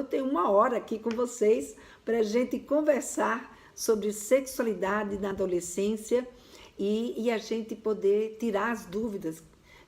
Eu tenho 1 hora aqui com vocês para a gente conversar sobre sexualidade na adolescência e a gente poder tirar as dúvidas.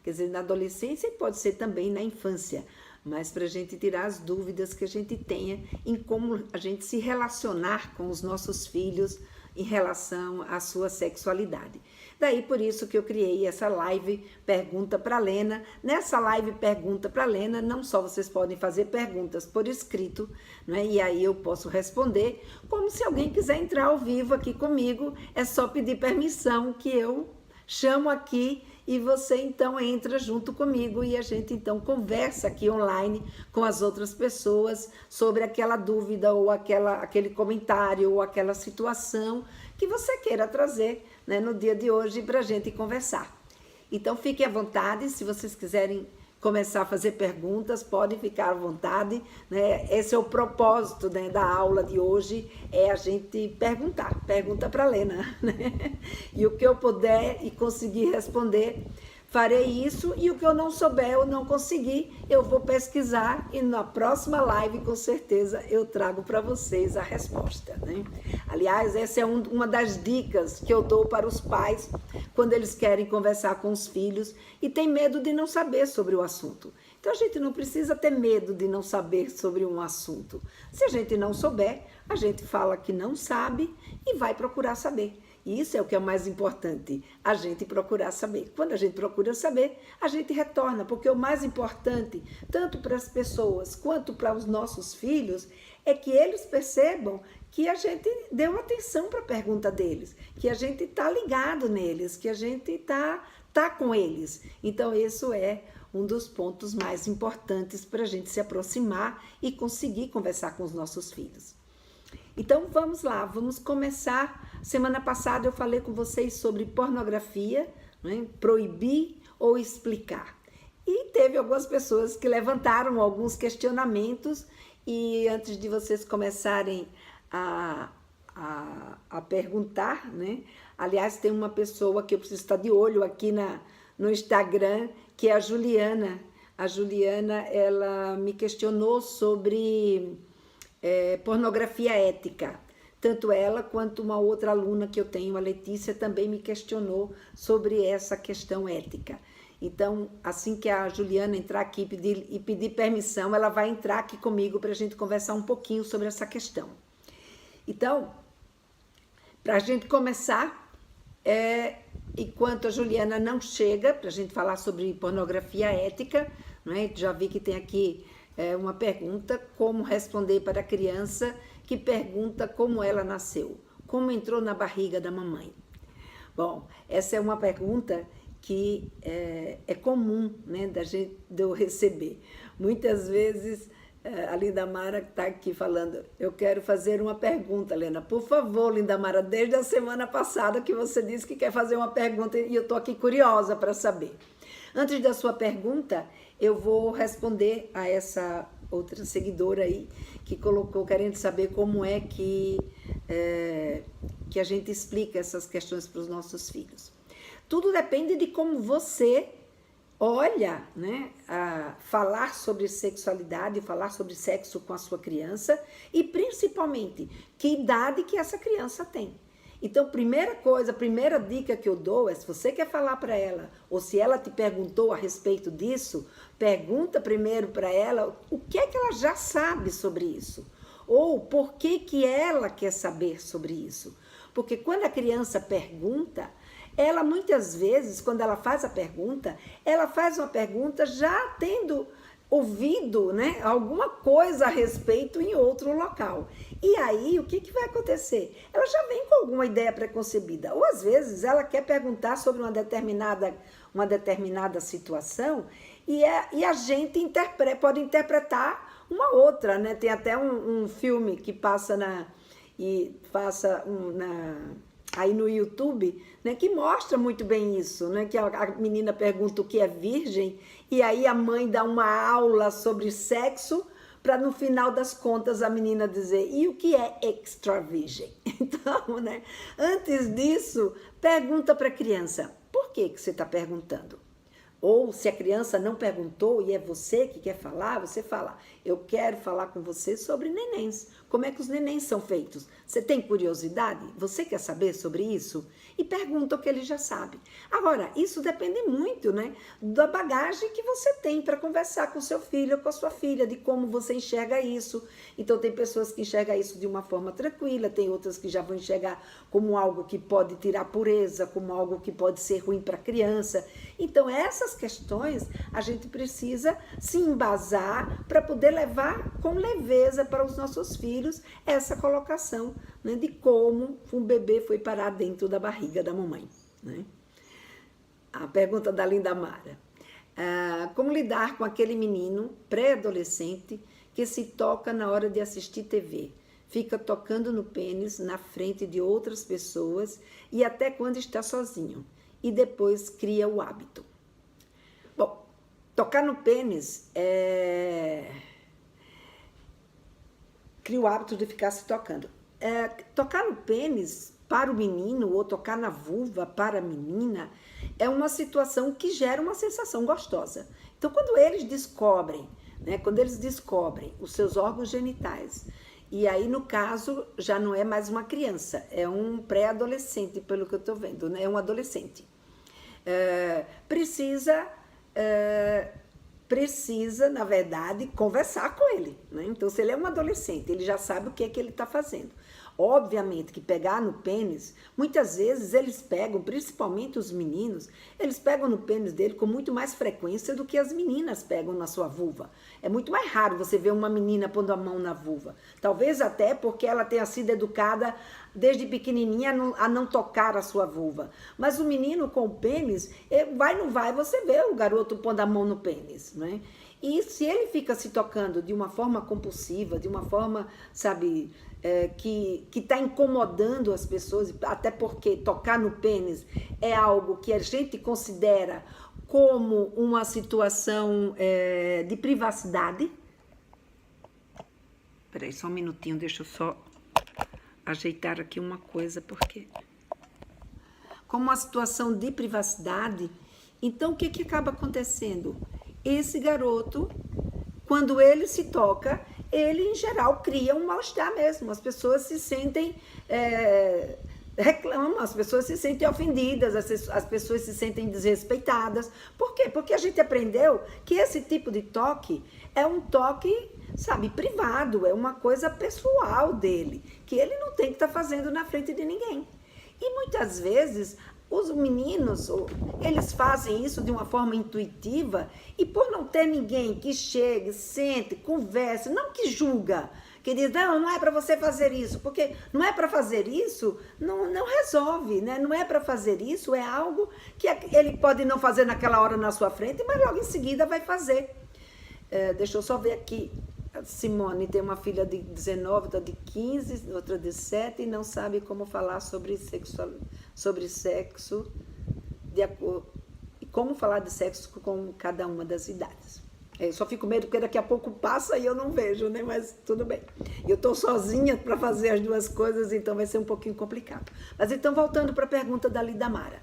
Quer dizer, na adolescência e pode ser também na infância, mas para a gente tirar as dúvidas que a gente tenha em como a gente se relacionar com os nossos filhos em relação à sua sexualidade. Daí por isso que eu criei essa live Pergunta para Lena. Nessa live Pergunta para Lena, não só vocês podem fazer perguntas por escrito, né? E aí eu posso responder, como se alguém quiser entrar ao vivo aqui comigo, é só pedir permissão que eu chamo aqui e você então entra junto comigo e a gente então conversa aqui online com as outras pessoas sobre aquela dúvida ou aquele comentário ou aquela situação que você queira trazer, né, no dia de hoje para a gente conversar. Então fiquem à vontade, se vocês quiserem começar a fazer perguntas, podem ficar à vontade, né? Esse é o propósito, né, da aula de hoje, é a gente pergunta para a Lena, né? E o que eu puder e conseguir responder, farei isso, e o que eu não souber ou não conseguir, eu vou pesquisar e na próxima live, com certeza, eu trago para vocês a resposta, né? Aliás, essa é uma das dicas que eu dou para os pais quando eles querem conversar com os filhos e tem medo de não saber sobre o assunto. Então, a gente não precisa ter medo de não saber sobre um assunto. Se a gente não souber, a gente fala que não sabe e vai procurar saber. E isso é o que é mais importante, a gente procurar saber. Quando a gente procura saber, a gente retorna, porque o mais importante, tanto para as pessoas quanto para os nossos filhos, é que eles percebam que a gente deu atenção para a pergunta deles, que a gente está ligado neles, que a gente está com eles. Então, isso é um dos pontos mais importantes para a gente se aproximar e conseguir conversar com os nossos filhos. Então vamos lá, vamos começar. Semana passada eu falei com vocês sobre pornografia, né? Proibir ou explicar. E teve algumas pessoas que levantaram alguns questionamentos e antes de vocês começarem a perguntar, né? Aliás, tem uma pessoa que eu preciso estar de olho aqui no Instagram, que é a Juliana. A Juliana, ela me questionou sobre pornografia ética. Tanto ela quanto uma outra aluna que eu tenho, a Letícia, também me questionou sobre essa questão ética. Então, assim que a Juliana entrar aqui e pedir permissão, ela vai entrar aqui comigo para a gente conversar um pouquinho sobre essa questão. Então, para a gente começar, enquanto a Juliana não chega, para a gente falar sobre pornografia ética, né? Já vi que tem aqui uma pergunta, como responder para a criança que pergunta como ela nasceu, como entrou na barriga da mamãe. Bom, essa é uma pergunta que é comum, né, de eu receber. Muitas vezes, a Lindamara está aqui falando, eu quero fazer uma pergunta, Lena. Por favor, Lindamara, desde a semana passada que você disse que quer fazer uma pergunta e eu estou aqui curiosa para saber. Antes da sua pergunta, eu vou responder a essa outra seguidora aí que colocou, querendo saber como é que a gente explica essas questões para os nossos filhos. Tudo depende de como você olha, né, a falar sobre sexualidade, falar sobre sexo com a sua criança e principalmente que idade que essa criança tem. Então, primeira coisa, a primeira dica que eu dou é, se você quer falar para ela, ou se ela te perguntou a respeito disso, pergunta primeiro para ela o que é que ela já sabe sobre isso, ou por que ela quer saber sobre isso. Porque quando a criança pergunta, ela muitas vezes, quando ela faz a pergunta, ela faz uma pergunta já tendo ouvido, né, alguma coisa a respeito em outro local. E aí, o que vai acontecer? Ela já vem com alguma ideia preconcebida. Ou, às vezes, ela quer perguntar sobre uma determinada situação e a gente pode interpretar uma outra, né? Tem até um filme que passa aí no YouTube, né, que mostra muito bem isso, né, que a menina pergunta o que é virgem e aí a mãe dá uma aula sobre sexo para no final das contas a menina dizer, e o que é extra virgem? Então, né, antes disso, pergunta para a criança, por que você está perguntando? Ou se a criança não perguntou e é você que quer falar, você fala, Eu quero falar com você sobre nenéns. Como é que os nenéns são feitos? Você tem curiosidade? Você quer saber sobre isso? E pergunta o que ele já sabe. Agora, isso depende muito, né, da bagagem que você tem para conversar com seu filho ou com a sua filha, de como você enxerga isso. Então, tem pessoas que enxergam isso de uma forma tranquila, tem outras que já vão enxergar como algo que pode tirar pureza, como algo que pode ser ruim para a criança. Então, essas questões a gente precisa se embasar para poder levar com leveza para os nossos filhos essa colocação, né, de como um bebê foi parar dentro da barriga da mamãe, né? A pergunta da Linda Mara. Como lidar com aquele menino pré-adolescente que se toca na hora de assistir TV? Fica tocando no pênis na frente de outras pessoas e até quando está sozinho. E depois cria o hábito. Bom, tocar no pênis cria o hábito de ficar se tocando. Tocar no pênis para o menino ou tocar na vulva para a menina é uma situação que gera uma sensação gostosa. Então, quando eles descobrem, né, os seus órgãos genitais, e aí, no caso, já não é mais uma criança, é um pré-adolescente, pelo que eu estou vendo, né? É um adolescente. Precisa, na verdade, conversar com ele, né? Então, se ele é um adolescente, ele já sabe o que é que ele está fazendo. Obviamente que pegar no pênis, muitas vezes eles pegam, principalmente os meninos, eles pegam no pênis dele com muito mais frequência do que as meninas pegam na sua vulva. É muito mais raro você ver uma menina pondo a mão na vulva. Talvez até porque ela tenha sido educada desde pequenininha a não tocar a sua vulva. Mas o menino com o pênis, vai ou não vai, você vê o garoto pondo a mão no pênis, né? E se ele fica se tocando de uma forma compulsiva, de uma forma, sabe, que está incomodando as pessoas, até porque tocar no pênis é algo que a gente considera como uma situação de privacidade. Peraí, só um minutinho, deixa eu só ajeitar aqui uma coisa, porque... Como uma situação de privacidade, então o que acaba acontecendo? Esse garoto, quando ele se toca, ele, em geral, cria um mal-estar mesmo. As pessoas se sentem... reclamam, as pessoas se sentem ofendidas, as pessoas se sentem desrespeitadas. Por quê? Porque a gente aprendeu que esse tipo de toque é um toque, sabe, privado, é uma coisa pessoal dele, que ele não tem que estar fazendo na frente de ninguém. E muitas vezes os meninos, eles fazem isso de uma forma intuitiva e por não ter ninguém que chegue, sente, converse, não que julga, que diz, não é para você fazer isso, porque não é para fazer isso, não resolve, né? Não é para fazer isso, é algo que ele pode não fazer naquela hora na sua frente, mas logo em seguida vai fazer. Deixa eu só ver aqui. A Simone tem uma filha de 19, outra de 15, outra de 7 e não sabe como falar sobre sexo e como falar de sexo com cada uma das idades. Eu só fico medo porque daqui a pouco passa e eu não vejo, né? Mas tudo bem. Eu estou sozinha para fazer as duas coisas, então vai ser um pouquinho complicado. Mas então, voltando para a pergunta da Linda Mara.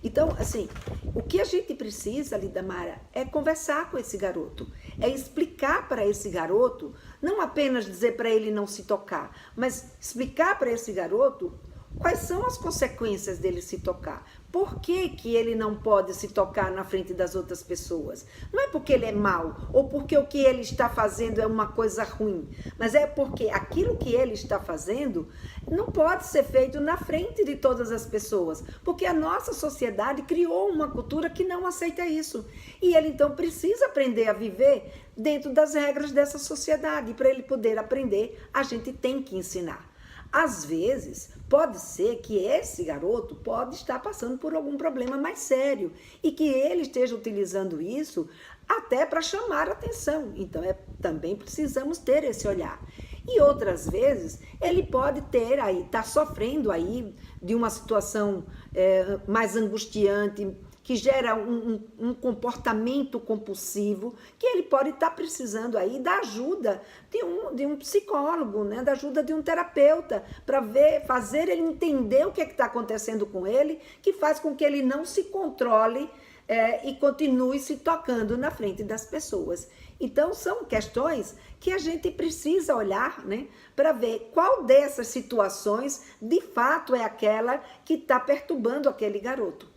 Então, assim, o que a gente precisa, Linda Mara, é conversar com esse garoto, é explicar para esse garoto, não apenas dizer para ele não se tocar, mas explicar para esse garoto quais são as consequências dele se tocar. Por que ele não pode se tocar na frente das outras pessoas? Não é porque ele é mau, ou porque o que ele está fazendo é uma coisa ruim, mas é porque aquilo que ele está fazendo não pode ser feito na frente de todas as pessoas, porque a nossa sociedade criou uma cultura que não aceita isso. E ele então precisa aprender a viver dentro das regras dessa sociedade. E para ele poder aprender, a gente tem que ensinar. Às vezes, pode ser que esse garoto pode estar passando por algum problema mais sério e que ele esteja utilizando isso até para chamar a atenção. Então, também precisamos ter esse olhar. E outras vezes, ele pode estar sofrendo aí de uma situação mais angustiante, que gera um comportamento compulsivo, que ele pode estar precisando aí da ajuda de um psicólogo, né? Da ajuda de um terapeuta, para fazer ele entender o que está acontecendo com ele, que faz com que ele não se controle e continue se tocando na frente das pessoas. Então, são questões que a gente precisa olhar, né, para ver qual dessas situações, de fato, é aquela que está perturbando aquele garoto.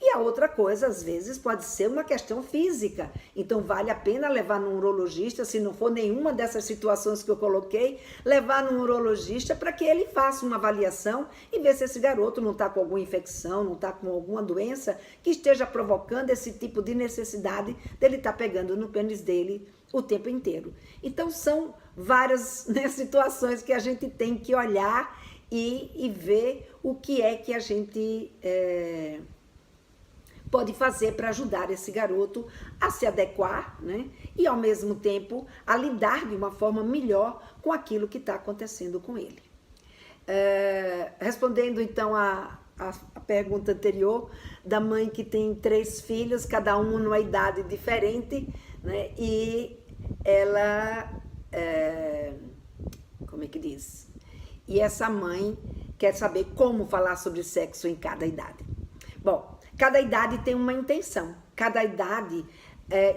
E a outra coisa, às vezes, pode ser uma questão física. Então, vale a pena levar num urologista, se não for nenhuma dessas situações que eu coloquei, levar num urologista para que ele faça uma avaliação e ver se esse garoto não está com alguma infecção, não está com alguma doença que esteja provocando esse tipo de necessidade dele estar pegando no pênis dele o tempo inteiro. Então, são várias, né, situações que a gente tem que olhar e ver o que é que a gente pode fazer para ajudar esse garoto a se adequar, né? E ao mesmo tempo a lidar de uma forma melhor com aquilo que está acontecendo com ele. Respondendo então a pergunta anterior da mãe que tem 3 filhos, cada um numa idade diferente, né? E ela, como é que diz? E essa mãe quer saber como falar sobre sexo em cada idade. Bom, cada idade tem uma intenção, cada idade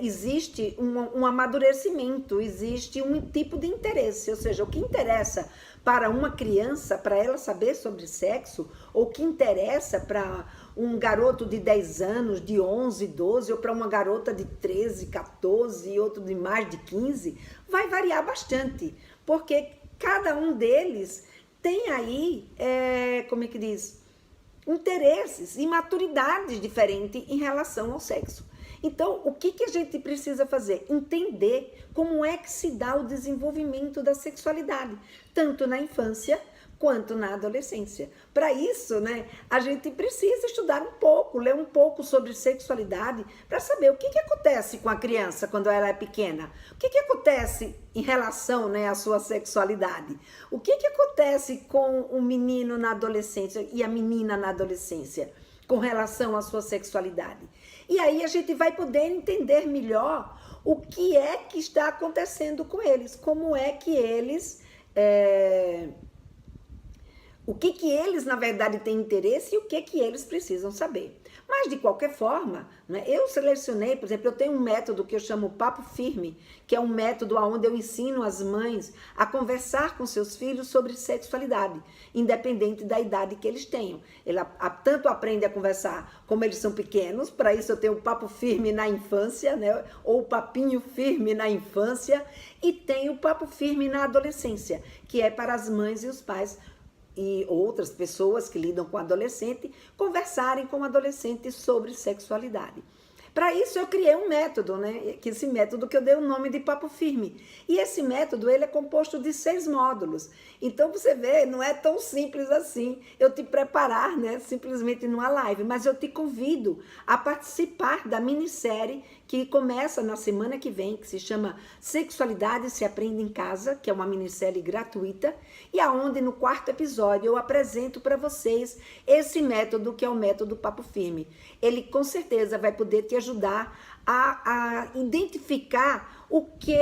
existe um amadurecimento, existe um tipo de interesse, ou seja, o que interessa para uma criança, para ela saber sobre sexo, ou o que interessa para um garoto de 10 anos, de 11, 12, ou para uma garota de 13, 14 e outro de mais de 15, vai variar bastante, porque cada um deles tem aí, como é que diz? Interesses e maturidades diferentes em relação ao sexo. Então, o que a gente precisa fazer? Entender como é que se dá o desenvolvimento da sexualidade, tanto na infância quanto na adolescência. Para isso, né, a gente precisa estudar um pouco, ler um pouco sobre sexualidade para saber o que acontece com a criança quando ela é pequena, o que acontece em relação, né, à sua sexualidade, o que acontece com o menino na adolescência e a menina na adolescência com relação à sua sexualidade. E aí a gente vai poder entender melhor o que é que está acontecendo com eles, como é que eles... o que eles, na verdade, têm interesse e o que eles precisam saber. Mas, de qualquer forma, né, eu selecionei, por exemplo, eu tenho um método que eu chamo Papo Firme, que é um método onde eu ensino as mães a conversar com seus filhos sobre sexualidade, independente da idade que eles tenham. Ele tanto aprende a conversar como eles são pequenos, para isso eu tenho o Papo Firme na infância, né, ou o Papinho Firme na infância, e tenho o Papo Firme na adolescência, que é para as mães e os pais e outras pessoas que lidam com adolescente, conversarem com o adolescente sobre sexualidade. Para isso eu criei um método, né? Que esse método que eu dei o nome de Papo Firme. E esse método, ele é composto de 6 módulos. Então você vê, não é tão simples assim eu te preparar, né, simplesmente numa live, mas eu te convido a participar da minissérie que começa na semana que vem, que se chama Sexualidade se Aprende em Casa, que é uma minissérie gratuita, e aonde no 4º episódio eu apresento para vocês esse método que é o método Papo Firme. Ele com certeza vai poder te ajudar a identificar o que,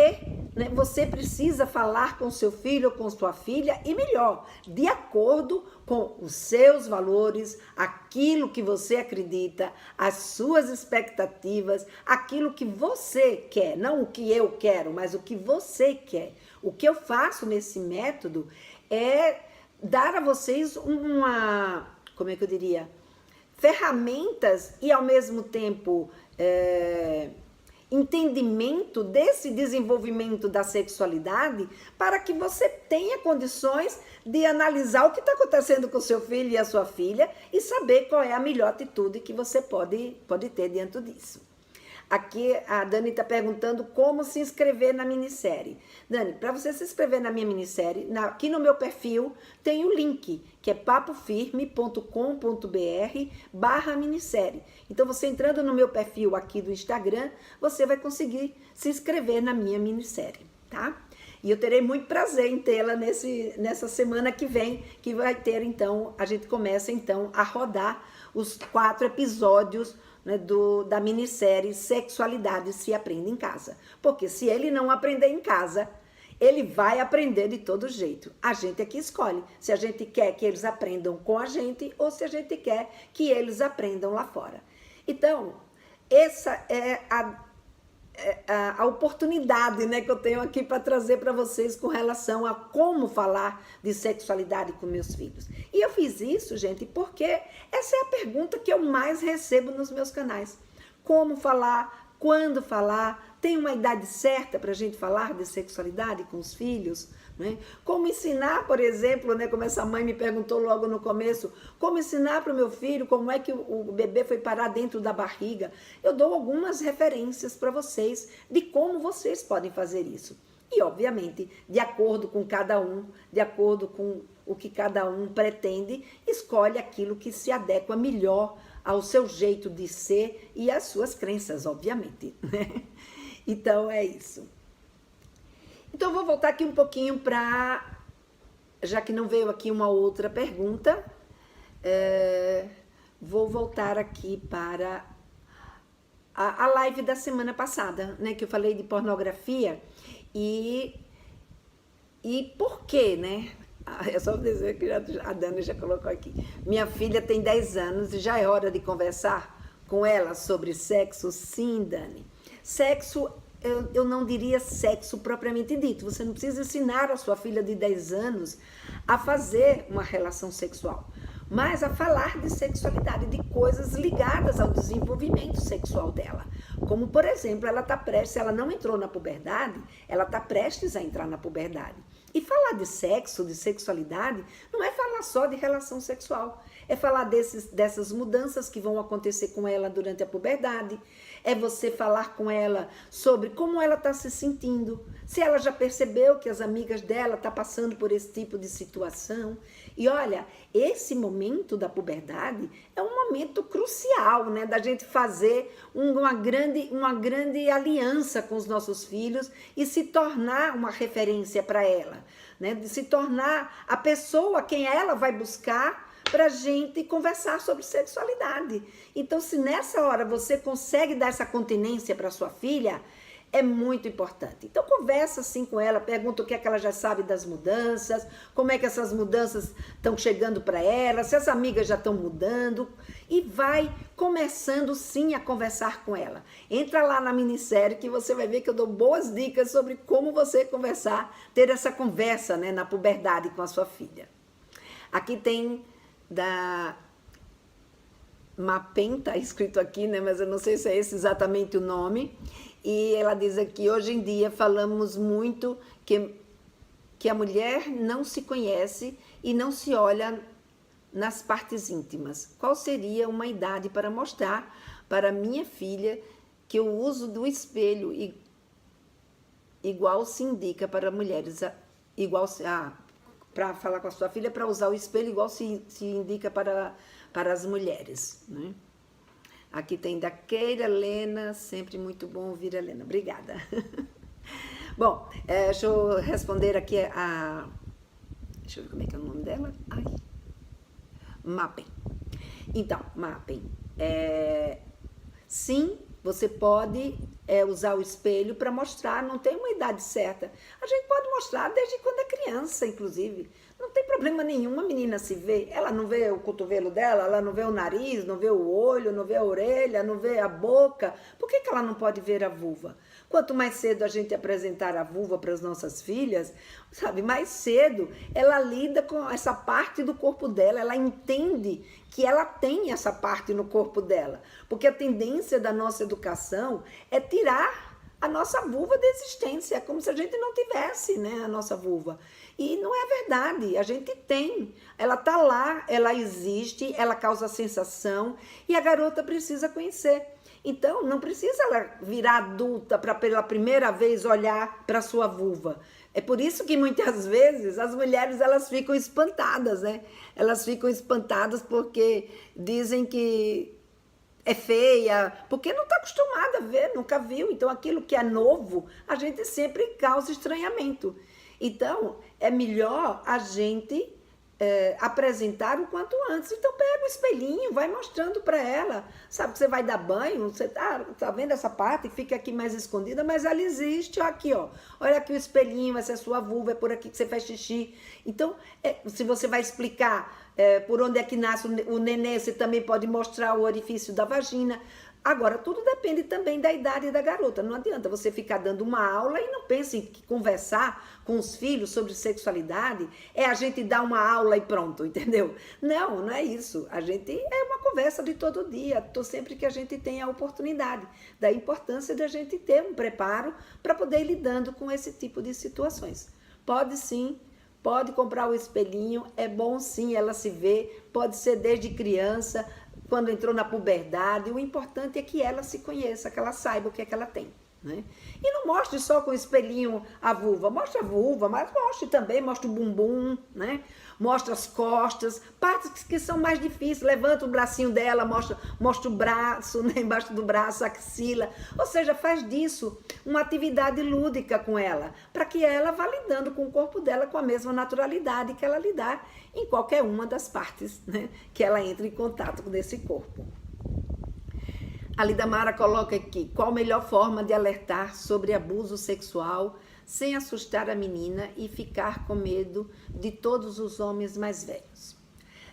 né, você precisa falar com seu filho ou com sua filha, e melhor, de acordo com os seus valores, aquilo que você acredita, as suas expectativas, aquilo que você quer, não o que eu quero, mas o que você quer. O que eu faço nesse método é dar a vocês como é que eu diria, ferramentas e ao mesmo tempo entendimento desse desenvolvimento da sexualidade, para que você tenha condições de analisar o que está acontecendo com o seu filho e a sua filha e saber qual é a melhor atitude que você pode ter diante disso. Aqui a Dani está perguntando como se inscrever na minissérie. Dani, para você se inscrever na minha minissérie, aqui no meu perfil tem o link, que é papofirme.com.br/minissérie. Então, você entrando no meu perfil aqui do Instagram, você vai conseguir se inscrever na minha minissérie, tá? E eu terei muito prazer em tê-la nessa semana que vem, que vai ter, então, a gente começa, então, a rodar os 4 episódios, né, da minissérie Sexualidade se Aprende em Casa. Porque se ele não aprender em casa, ele vai aprender de todo jeito. A gente é que escolhe se a gente quer que eles aprendam com a gente ou se a gente quer que eles aprendam lá fora. Então, essa é a oportunidade, né, que eu tenho aqui para trazer para vocês com relação a como falar de sexualidade com meus filhos. E eu fiz isso, gente, porque essa é a pergunta que eu mais recebo nos meus canais. Como falar? Quando falar? Tem uma idade certa para a gente falar de sexualidade com os filhos? Né? Como ensinar, por exemplo, né, como essa mãe me perguntou logo no começo, como ensinar para o meu filho como é que o bebê foi parar dentro da barriga? Eu dou algumas referências para vocês de como vocês podem fazer isso. E, obviamente, de acordo com cada um, de acordo com o que cada um pretende, escolhe aquilo que se adequa melhor ao seu jeito de ser e às suas crenças, obviamente. Né? Então, é isso. Então, vou voltar aqui um pouquinho para, já que não veio aqui uma outra pergunta, vou voltar aqui para a live da semana passada, né, que eu falei de pornografia e por quê, né? É só dizer que a Dani já colocou aqui. Minha filha tem 10 anos e já é hora de conversar com ela sobre sexo? Sim, Dani. Sexo, eu não diria sexo propriamente dito. Você não precisa ensinar a sua filha de 10 anos a fazer uma relação sexual, mas a falar de sexualidade, de coisas ligadas ao desenvolvimento sexual dela. Como, por exemplo, ela não entrou na puberdade, ela está prestes a entrar na puberdade. E falar de sexo, de sexualidade, não é falar só de relação sexual. É falar dessas mudanças que vão acontecer com ela durante a puberdade. É você falar com ela sobre como ela está se sentindo. Se ela já percebeu que as amigas dela estão passando por esse tipo de situação. E olha, esse momento da puberdade é um momento crucial, né? Da gente fazer uma grande aliança com os nossos filhos e se tornar uma referência para ela, né? De se tornar a pessoa a quem ela vai buscar para a gente conversar sobre sexualidade. Então, se nessa hora você consegue dar essa continência para sua filha, é muito importante. Então, conversa assim com ela, pergunta o que é que ela já sabe das mudanças, como é que essas mudanças estão chegando para ela, se as amigas já estão mudando, e vai começando sim a conversar com ela. Entra lá na minissérie que você vai ver que eu dou boas dicas sobre como você conversar, ter essa conversa, né, na puberdade com a sua filha. Aqui tem da Mapen, tá escrito aqui, né, mas eu não sei se é esse exatamente o nome. E ela diz aqui, hoje em dia falamos muito que a mulher não se conhece e não se olha nas partes íntimas. Qual seria uma idade para mostrar para minha filha que o uso do espelho igual se indica para mulheres, para falar com a sua filha, para usar o espelho igual se indica para as mulheres, né? Aqui tem da Keira Helena, sempre muito bom ouvir a Helena. Obrigada. Bom, deixa eu responder aqui deixa eu ver como é que é o nome dela. Ai. Mappen. Então, Mappen. Sim, você pode usar o espelho para mostrar, não tem uma idade certa. A gente pode mostrar desde quando é criança, inclusive. Não tem problema nenhum, a menina se vê, ela não vê o cotovelo dela, ela não vê o nariz, não vê o olho, não vê a orelha, não vê a boca. Por que ela não pode ver a vulva? Quanto mais cedo a gente apresentar a vulva para as nossas filhas, sabe, mais cedo ela lida com essa parte do corpo dela, ela entende que ela tem essa parte no corpo dela. Porque a tendência da nossa educação é tirar a nossa vulva da existência, é como se a gente não tivesse, né, a nossa vulva. E não é verdade, a gente tem. Ela está lá, ela existe, ela causa sensação e a garota precisa conhecer. Então, não precisa ela virar adulta para pela primeira vez olhar para a sua vulva. É por isso que muitas vezes as mulheres elas ficam espantadas, né? Elas ficam espantadas porque dizem que é feia, porque não está acostumada a ver, nunca viu. Então, aquilo que é novo, a gente sempre causa estranhamento. Então, é melhor a gente apresentar o quanto antes. Então, pega o espelhinho, vai mostrando para ela. Sabe que você vai dar banho, você tá vendo essa parte que fica aqui mais escondida, mas ela existe, ó, aqui, ó. Olha aqui o espelhinho, essa é a sua vulva, é por aqui que você faz xixi. Então, se você vai explicar por onde é que nasce o neném, você também pode mostrar o orifício da vagina. Agora, tudo depende também da idade da garota. Não adianta você ficar dando uma aula e não pense que conversar com os filhos sobre sexualidade é a gente dar uma aula e pronto, entendeu? Não, não é isso. A gente é uma conversa de todo dia, sempre que a gente tem a oportunidade. Da importância de a gente ter um preparo para poder ir lidando com esse tipo de situações. Pode sim. Pode comprar o espelhinho, é bom sim ela se ver, pode ser desde criança, quando entrou na puberdade, o importante é que ela se conheça, que ela saiba o que é que ela tem. Né? E não mostre só com o espelhinho a vulva, mostre a vulva, mas mostre também, mostre o bumbum, né? Mostra as costas, partes que são mais difíceis, levanta o bracinho dela, mostra o braço, né? Embaixo do braço, a axila, ou seja, faz disso uma atividade lúdica com ela, para que ela vá lidando com o corpo dela com a mesma naturalidade que ela lidar em qualquer uma das partes, né? Que ela entre em contato com esse corpo. A Lidamara coloca aqui, qual a melhor forma de alertar sobre abuso sexual sem assustar a menina e ficar com medo de todos os homens mais velhos?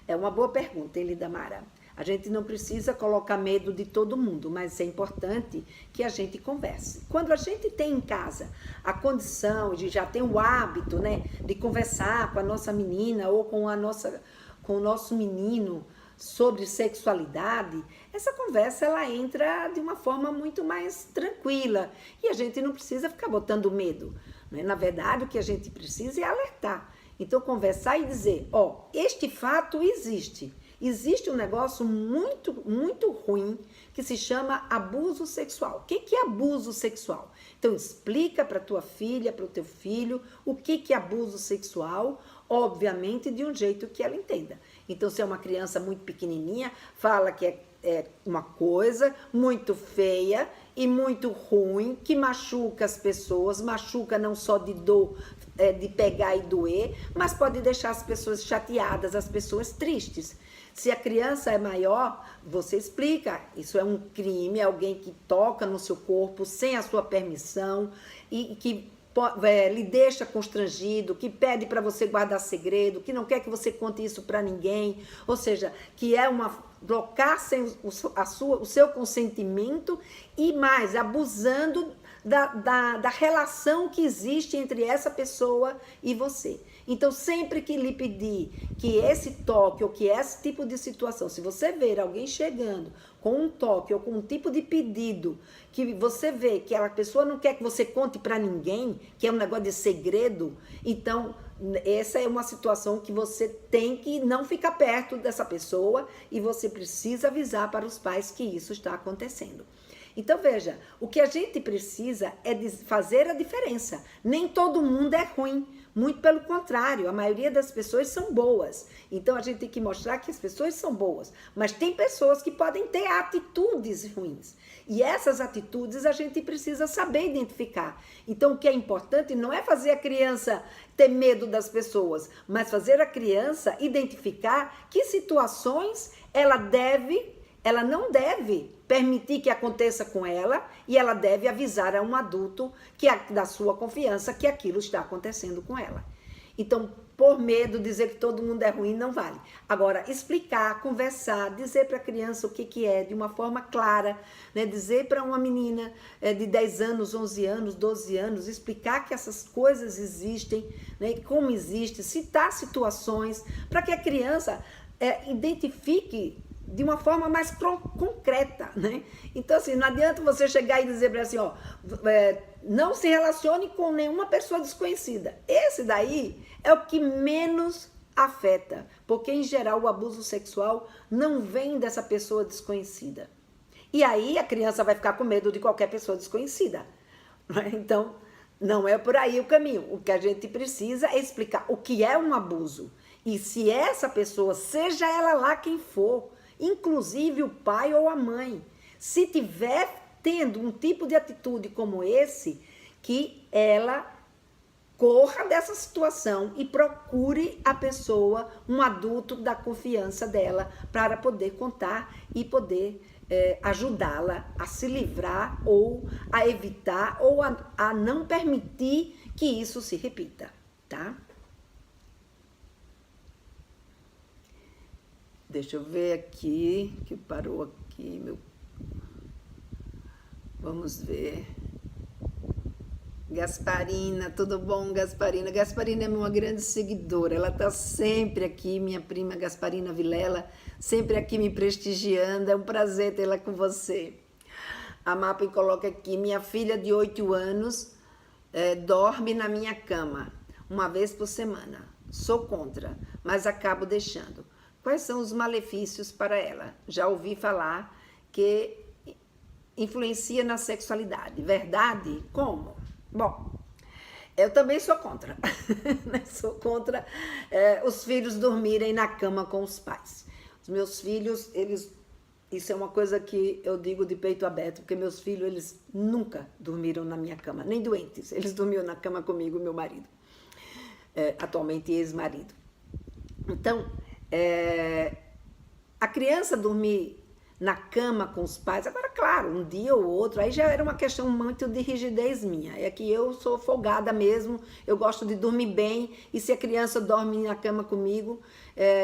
É uma boa pergunta, hein, Lidamara? A gente não precisa colocar medo de todo mundo, mas é importante que a gente converse. Quando a gente tem em casa a condição de já ter o hábito, né, de conversar com a nossa menina ou com o nosso menino sobre sexualidade, essa conversa ela entra de uma forma muito mais tranquila e a gente não precisa ficar botando medo, né? Na verdade, o que a gente precisa é alertar. Então, conversar e dizer, ó, este fato existe. Existe um negócio muito, muito ruim que se chama abuso sexual. O que é abuso sexual? Então, explica para tua filha, para o teu filho, o que é abuso sexual, obviamente de um jeito que ela entenda. Então, se é uma criança muito pequenininha, fala que é uma coisa muito feia e muito ruim, que machuca as pessoas, machuca não só de dor, de pegar e doer, mas pode deixar as pessoas chateadas, as pessoas tristes. Se a criança é maior, você explica, isso é um crime, é alguém que toca no seu corpo sem a sua permissão e que lhe deixa constrangido, que pede para você guardar segredo, que não quer que você conte isso para ninguém, ou seja, que é blocar sem o seu consentimento e mais, abusando da relação que existe entre essa pessoa e você. Então, sempre que lhe pedir que esse toque ou que esse tipo de situação, se você ver alguém chegando com um toque ou com um tipo de pedido que você vê que a pessoa não quer que você conte para ninguém, que é um negócio de segredo, então essa é uma situação que você tem que não ficar perto dessa pessoa e você precisa avisar para os pais que isso está acontecendo. Então, veja, o que a gente precisa é fazer a diferença. Nem todo mundo é ruim, muito pelo contrário, a maioria das pessoas são boas. Então, a gente tem que mostrar que as pessoas são boas, mas tem pessoas que podem ter atitudes ruins. E essas atitudes a gente precisa saber identificar. Então, o que é importante não é fazer a criança ter medo das pessoas, mas fazer a criança identificar que situações ela não deve permitir que aconteça com ela e ela deve avisar a um adulto da sua confiança que aquilo está acontecendo com ela. Então, por medo, dizer que todo mundo é ruim não vale. Agora, explicar, conversar, dizer para a criança o que é de uma forma clara, né? Dizer para uma menina de 10 anos, 11 anos, 12 anos, explicar que essas coisas existem, né? Como existe, citar situações, para que a criança identifique de uma forma mais concreta, né? Então, assim, não adianta você chegar e dizer para ela assim, ó, não se relacione com nenhuma pessoa desconhecida. Esse daí é o que menos afeta, porque, em geral, o abuso sexual não vem dessa pessoa desconhecida. E aí a criança vai ficar com medo de qualquer pessoa desconhecida. Né? Então, não é por aí o caminho. O que a gente precisa é explicar o que é um abuso. E se essa pessoa, seja ela lá quem for, inclusive o pai ou a mãe, se tiver tendo um tipo de atitude como esse, que ela corra dessa situação e procure a pessoa, um adulto da confiança dela, para poder contar e poder ajudá-la a se livrar ou a evitar ou a não permitir que isso se repita, tá? Deixa eu ver aqui, que parou aqui, meu... Vamos ver. Gasparina, tudo bom, Gasparina? Gasparina é uma grande seguidora, ela está sempre aqui, minha prima Gasparina Vilela, sempre aqui me prestigiando, é um prazer tê-la com você. A Mapping coloca aqui, minha filha de 8 anos dorme na minha cama, uma vez por semana. Sou contra, mas acabo deixando. Quais são os malefícios para ela? Já ouvi falar que influencia na sexualidade. Verdade? Como? Bom, eu também sou contra. Sou contra os filhos dormirem na cama com os pais. Os meus filhos, isso é uma coisa que eu digo de peito aberto, porque meus filhos, eles nunca dormiram na minha cama, nem doentes. Eles dormiam na cama comigo, meu marido. Atualmente ex-marido. Então, a criança dormir na cama com os pais, agora claro, um dia ou outro, aí já era uma questão muito de rigidez minha, é que eu sou folgada mesmo, eu gosto de dormir bem, e se a criança dorme na cama comigo,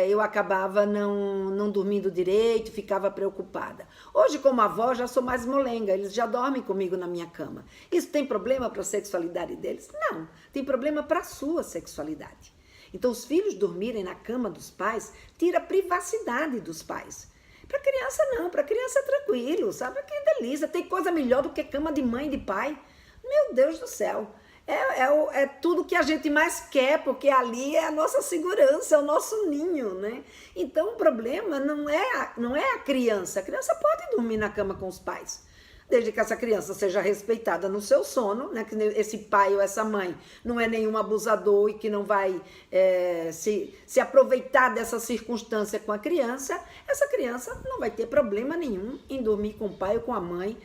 eu acabava não dormindo direito, ficava preocupada. Hoje, como avó, já sou mais molenga, eles já dormem comigo na minha cama. Isso tem problema para a sexualidade deles? Não, tem problema para a sua sexualidade. Então, os filhos dormirem na cama dos pais, tira a privacidade dos pais. Para criança não, para criança é tranquilo, sabe? Que delícia, tem coisa melhor do que cama de mãe e de pai. Meu Deus do céu, é tudo que a gente mais quer, porque ali é a nossa segurança, é o nosso ninho, né? Então o problema não é a criança pode dormir na cama com os pais. Desde que essa criança seja respeitada no seu sono, né? Que esse pai ou essa mãe não é nenhum abusador e que não vai se aproveitar dessa circunstância com a criança, essa criança não vai ter problema nenhum em dormir com o pai ou com a mãe,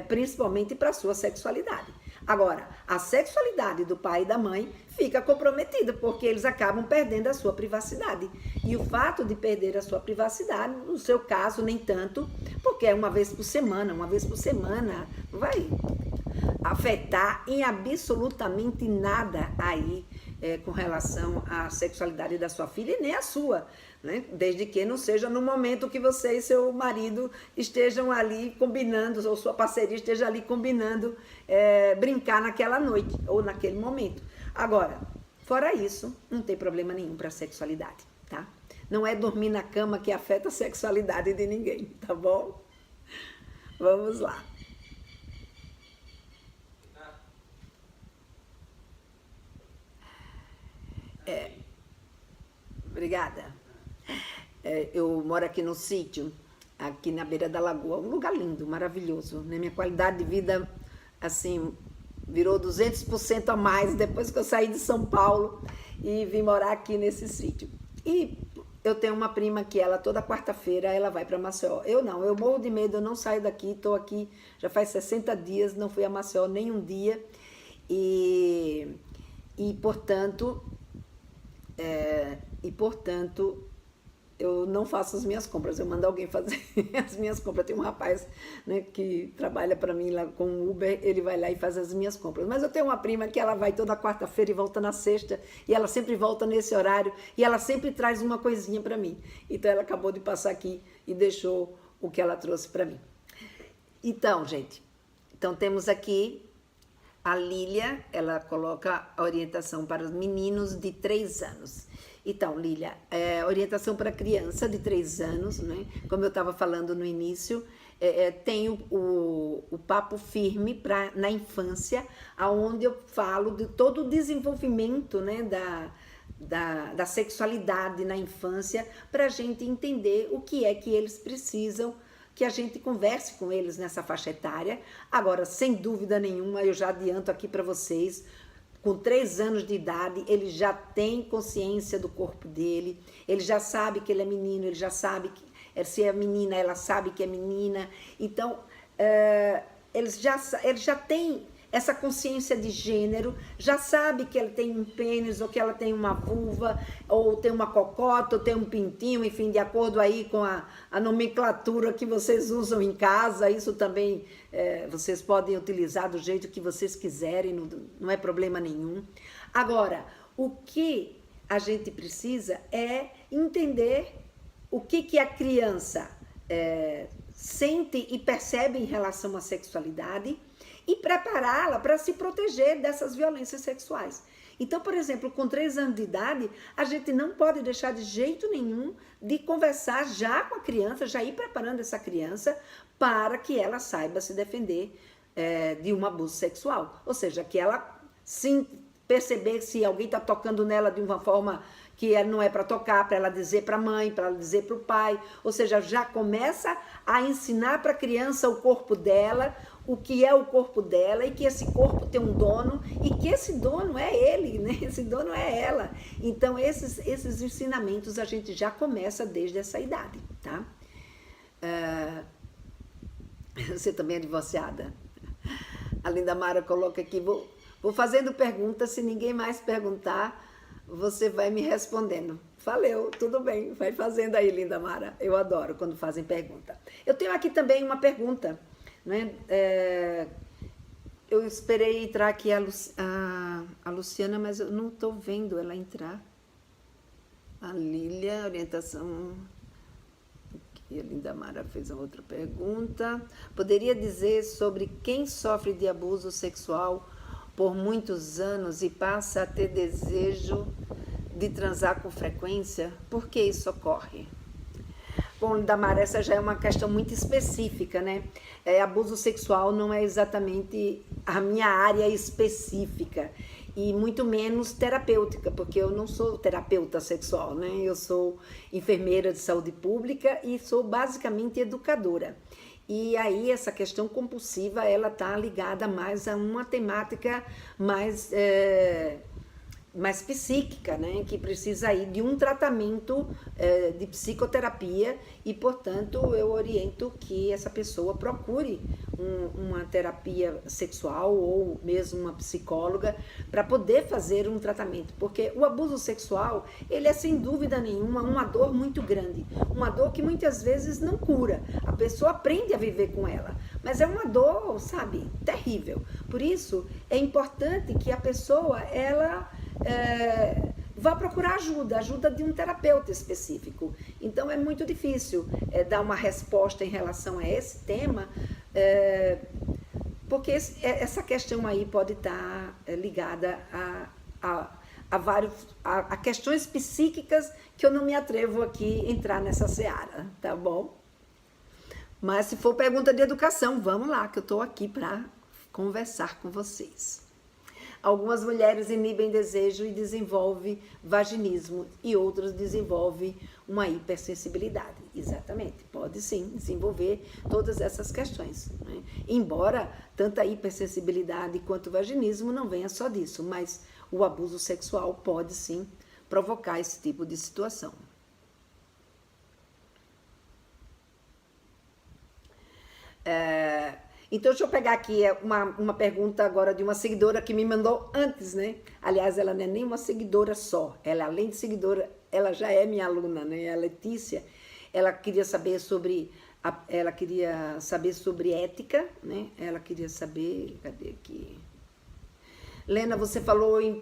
principalmente para a sua sexualidade. Agora, a sexualidade do pai e da mãe fica comprometida, porque eles acabam perdendo a sua privacidade. E o fato de perder a sua privacidade, no seu caso, nem tanto, porque é uma vez por semana não vai afetar em absolutamente nada aí com relação à sexualidade da sua filha e nem a sua, né? Desde que não seja no momento que você e seu marido estejam ali combinando, ou sua parceria esteja ali combinando brincar naquela noite ou naquele momento. Agora, fora isso, não tem problema nenhum para a sexualidade, tá? Não é dormir na cama que afeta a sexualidade de ninguém, tá bom? Vamos lá. Obrigada. Eu moro aqui no sítio, aqui na beira da lagoa, um lugar lindo, maravilhoso, né? Minha qualidade de vida, assim, virou 200% a mais depois que eu saí de São Paulo e vim morar aqui nesse sítio. E eu tenho uma prima que ela, toda quarta-feira, ela vai para Maceió. Eu não, eu morro de medo, eu não saio daqui, estou aqui já faz 60 dias, não fui a Maceió nem um dia. E portanto, eu não faço as minhas compras, eu mando alguém fazer as minhas compras. Tem um rapaz, né, que trabalha para mim lá com o Uber, ele vai lá e faz as minhas compras. Mas eu tenho uma prima que ela vai toda quarta-feira e volta na sexta, e ela sempre volta nesse horário, e ela sempre traz uma coisinha para mim. Então ela acabou de passar aqui e deixou o que ela trouxe para mim. Então, gente, temos aqui a Lília, ela coloca a orientação para os meninos de 3 anos. Então, Lília, orientação para criança de 3 anos, né? Como eu estava falando no início, tem o papo firme na infância, onde eu falo de todo o desenvolvimento, né, da sexualidade na infância, para a gente entender o que é que eles precisam, que a gente converse com eles nessa faixa etária. Agora, sem dúvida nenhuma, eu já adianto aqui para vocês, com 3 anos de idade, ele já tem consciência do corpo dele, ele já sabe que ele é menino, ele já sabe que se é menina, ela sabe que é menina. Então, ele já tem essa consciência de gênero, já sabe que ele tem um pênis, ou que ela tem uma vulva, ou tem uma cocota, ou tem um pintinho, enfim, de acordo aí com a nomenclatura que vocês usam em casa. Isso também vocês podem utilizar do jeito que vocês quiserem, não é problema nenhum. Agora, o que a gente precisa é entender o que a criança sente e percebe em relação à sexualidade e prepará-la para se proteger dessas violências sexuais. Então, por exemplo, com 3 anos de idade, a gente não pode deixar de jeito nenhum de conversar já com a criança, já ir preparando essa criança para que ela saiba se defender de um abuso sexual. Ou seja, que ela sim perceber se alguém está tocando nela de uma forma que não é para tocar, para ela dizer para a mãe, para ela dizer para o pai. Ou seja, já começa a ensinar para a criança o corpo dela, o que é o corpo dela e que esse corpo tem um dono e que esse dono é ele, né? Esse dono é ela. Então, esses ensinamentos a gente já começa desde essa idade, tá? Você também é divorciada? A Linda Mara coloca aqui, vou fazendo perguntas, se ninguém mais perguntar, você vai me respondendo. Valeu, tudo bem, vai fazendo aí, Linda Mara. Eu adoro quando fazem pergunta. Eu tenho aqui também uma pergunta, né? Eu esperei entrar aqui a Luciana, mas eu não estou vendo ela entrar. A Lília, orientação... E a Linda Mara fez uma outra pergunta. Poderia dizer sobre quem sofre de abuso sexual por muitos anos e passa a ter desejo de transar com frequência? Por que isso ocorre? Bom, Linda Mara, essa já é uma questão muito específica, né? Abuso sexual não é exatamente a minha área específica. E muito menos terapêutica, porque eu não sou terapeuta sexual, né? Eu sou enfermeira de saúde pública e sou basicamente educadora. E aí essa questão compulsiva, ela está ligada mais a uma temática mais psíquica, né? Que precisa aí de um tratamento de psicoterapia e, portanto, eu oriento que essa pessoa procure uma terapia sexual ou mesmo uma psicóloga para poder fazer um tratamento, porque o abuso sexual, ele é sem dúvida nenhuma uma dor muito grande, uma dor que muitas vezes não cura, a pessoa aprende a viver com ela, mas é uma dor, sabe, terrível. Por isso, é importante que a pessoa, ela vá procurar ajuda de um terapeuta específico. Então é muito difícil dar uma resposta em relação a esse tema, porque essa questão aí pode estar ligada a questões psíquicas que eu não me atrevo aqui a entrar nessa seara, tá bom? Mas se for pergunta de educação, vamos lá, que eu estou aqui para conversar com vocês. Algumas mulheres inibem desejo e desenvolvem vaginismo e outras desenvolvem uma hipersensibilidade. Exatamente, pode sim desenvolver todas essas questões, né? Embora tanto a hipersensibilidade quanto o vaginismo não venha só disso, mas o abuso sexual pode sim provocar esse tipo de situação. Então, deixa eu pegar aqui uma pergunta agora de uma seguidora que me mandou antes, né? Aliás, ela não é nem uma seguidora só. Ela, além de seguidora, ela já é minha aluna, né? A Letícia, ela queria saber sobre ética, né? Ela queria saber... Cadê aqui? Lena, você falou em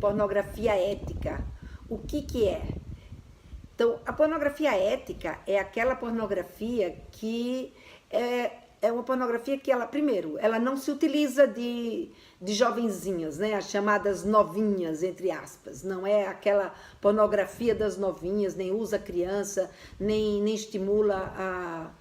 pornografia ética. O que é? Então, a pornografia ética é aquela pornografia que é uma pornografia que ela não se utiliza de jovenzinhas, né? As chamadas novinhas, entre aspas. Não é aquela pornografia das novinhas, nem usa criança, nem estimula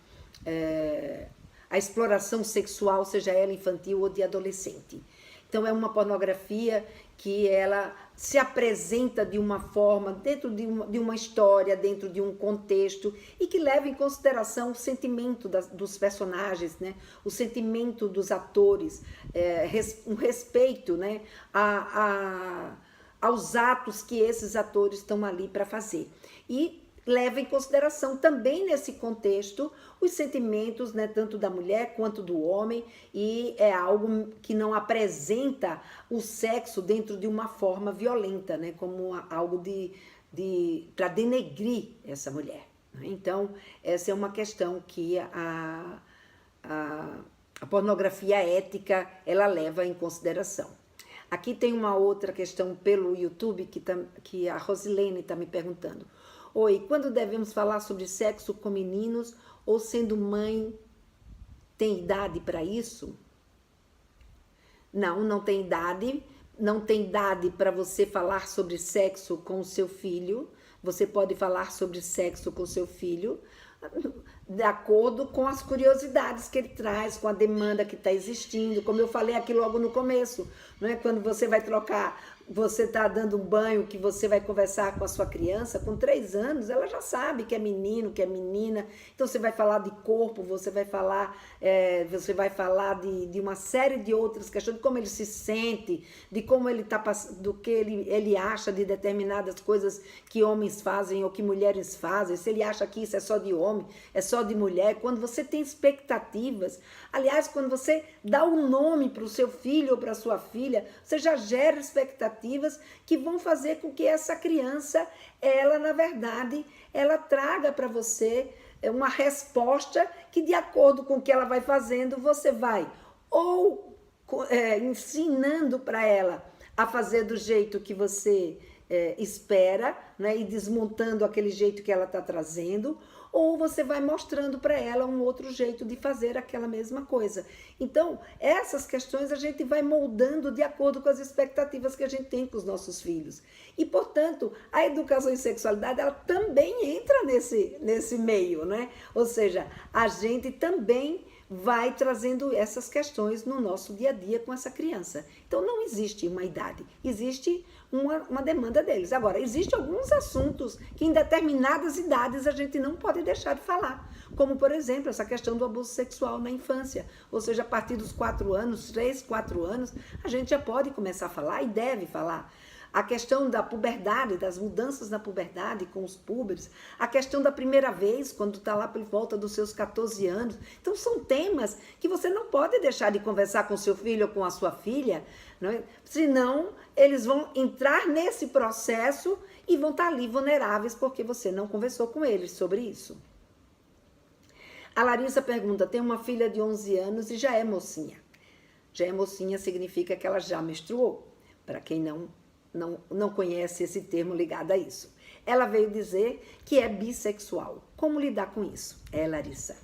a exploração sexual, seja ela infantil ou de adolescente. Então, é uma pornografia que ela se apresenta de uma forma, dentro de uma história, dentro de um contexto, e que leva em consideração o sentimento dos personagens, né? O sentimento dos atores, um respeito, né? Aos atos que esses atores estão ali para fazer. E leva em consideração também nesse contexto os sentimentos, né, tanto da mulher quanto do homem, e é algo que não apresenta o sexo dentro de uma forma violenta, né, como algo para denegrir essa mulher. Então, essa é uma questão que a pornografia ética, ela leva em consideração. Aqui tem uma outra questão pelo YouTube que a Rosilene está me perguntando. Oi, quando devemos falar sobre sexo com meninos ou sendo mãe, tem idade para isso? Não, não tem idade. Não tem idade para você falar sobre sexo com o seu filho. Você pode falar sobre sexo com o seu filho de acordo com as curiosidades que ele traz, com a demanda que está existindo, como eu falei aqui logo no começo, não é? Quando você vai trocar, você está dando um banho, que você vai conversar com a sua criança, com 3 anos, ela já sabe que é menino, que é menina, então você vai falar de corpo, você vai falar de uma série de outras questões, de como ele se sente, de como ele está do que ele acha de determinadas coisas que homens fazem ou que mulheres fazem, se ele acha que isso é só de homem, é só de mulher. Quando você tem expectativas, aliás, quando você dá um nome para o seu filho ou para a sua filha, você já gera expectativas que vão fazer com que essa criança, ela, na verdade, ela traga para você uma resposta que, de acordo com o que ela vai fazendo, você vai ou ensinando para ela a fazer do jeito que você espera, né, e desmontando aquele jeito que ela está trazendo, ou você vai mostrando para ela um outro jeito de fazer aquela mesma coisa. Então, essas questões a gente vai moldando de acordo com as expectativas que a gente tem com os nossos filhos. E, portanto, a educação em sexualidade, ela também entra nesse meio, né? Ou seja, a gente também vai trazendo essas questões no nosso dia a dia com essa criança. Então, não existe uma idade, existe uma demanda deles. Agora, existem alguns assuntos que em determinadas idades a gente não pode deixar de falar, como, por exemplo, essa questão do abuso sexual na infância, ou seja, a partir dos 4 anos, 3, 4 anos, a gente já pode começar a falar e deve falar. A questão da puberdade, das mudanças na puberdade com os púberes, a questão da primeira vez, quando está lá por volta dos seus 14 anos. Então, são temas que você não pode deixar de conversar com seu filho ou com a sua filha, não é? Senão eles vão entrar nesse processo e vão estar ali vulneráveis porque você não conversou com eles sobre isso. A Larissa pergunta, tem uma filha de 11 anos e já é mocinha. Já é mocinha significa que ela já menstruou, para quem não conhece esse termo ligado a isso. Ela veio dizer que é bissexual. Como lidar com isso? Larissa,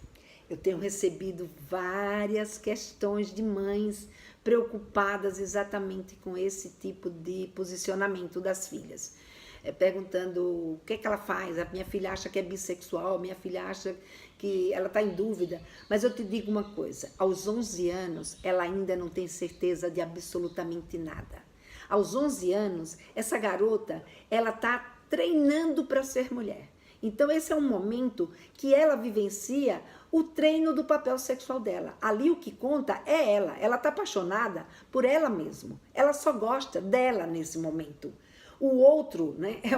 eu tenho recebido várias questões de mães preocupadas exatamente com esse tipo de posicionamento das filhas. Perguntando o que ela faz, a minha filha acha que é bissexual, minha filha acha que ela está em dúvida. Mas eu te digo uma coisa, aos 11 anos ela ainda não tem certeza de absolutamente nada. Aos 11 anos, essa garota, ela está treinando para ser mulher. Então, esse é um momento que ela vivencia o treino do papel sexual dela. Ali o que conta é ela. Ela está apaixonada por ela mesma. Ela só gosta dela nesse momento. O outro, né, é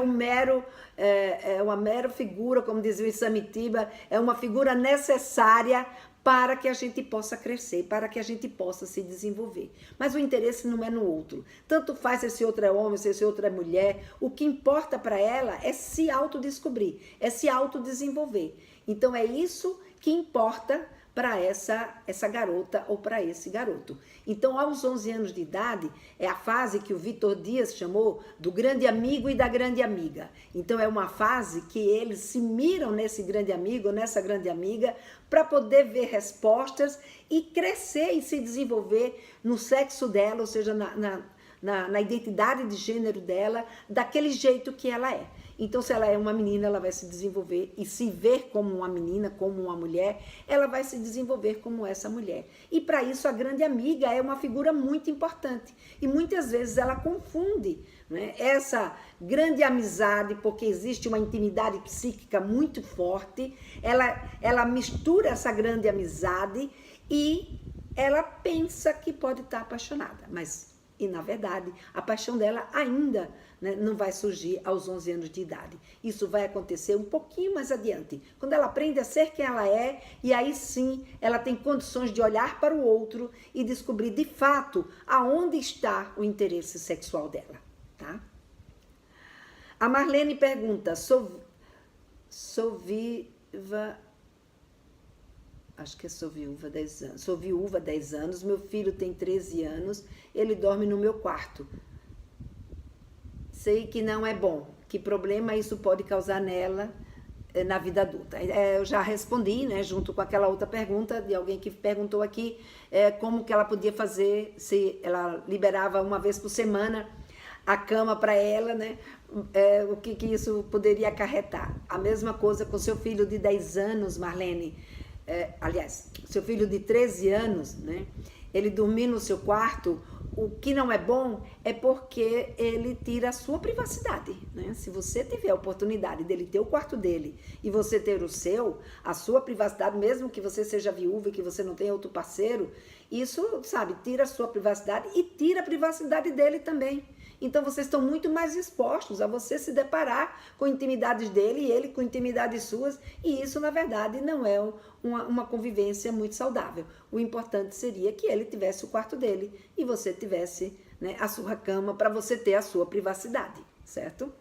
uma mera figura, como dizia o Isamitiba, é uma figura necessária para que a gente possa crescer, para que a gente possa se desenvolver. Mas o interesse não é no outro. Tanto faz se esse outro é homem, se esse outro é mulher. O que importa para ela é se autodescobrir, é se autodesenvolver. Então é isso que importa para essa garota ou para esse garoto. Então, aos 11 anos de idade, é a fase que o Vitor Dias chamou do grande amigo e da grande amiga. Então, é uma fase que eles se miram nesse grande amigo, nessa grande amiga, para poder ver respostas e crescer e se desenvolver no sexo dela, ou seja, na identidade de gênero dela, daquele jeito que ela é. Então, se ela é uma menina, ela vai se desenvolver e se ver como uma menina, como uma mulher, ela vai se desenvolver como essa mulher. E para isso, a grande amiga é uma figura muito importante. E muitas vezes ela confunde, né, essa grande amizade, porque existe uma intimidade psíquica muito forte, ela mistura essa grande amizade e ela pensa que pode estar apaixonada, mas... E, na verdade, a paixão dela ainda, né, não vai surgir aos 11 anos de idade. Isso vai acontecer um pouquinho mais adiante, quando ela aprende a ser quem ela é, e aí sim ela tem condições de olhar para o outro e descobrir de fato aonde está o interesse sexual dela. Tá? A Marlene pergunta, sou viva... Acho que sou viúva 10 anos. Sou viúva 10 anos, meu filho tem 13 anos, ele dorme no meu quarto. Sei que não é bom. que problema isso pode causar nela na vida adulta. Eu já respondi, né, junto com aquela outra pergunta de alguém que perguntou aqui como que ela podia fazer se ela liberava uma vez por semana a cama para ela, né? O que isso poderia acarretar. A mesma coisa com seu filho de 10 anos, Marlene. Aliás, seu filho de 13 anos, né? Ele dormir no seu quarto, o que não é bom é porque ele tira a sua privacidade, né? Se você tiver a oportunidade dele ter o quarto dele e você ter o seu, a sua privacidade, mesmo que você seja viúva e que você não tenha outro parceiro, isso, sabe, tira a sua privacidade e tira a privacidade dele também. Então, vocês estão muito mais expostos a você se deparar com intimidades dele e ele com intimidades suas, e isso, na verdade, não é uma convivência muito saudável. O importante seria que ele tivesse o quarto dele e você tivesse, né, a sua cama para você ter a sua privacidade, certo?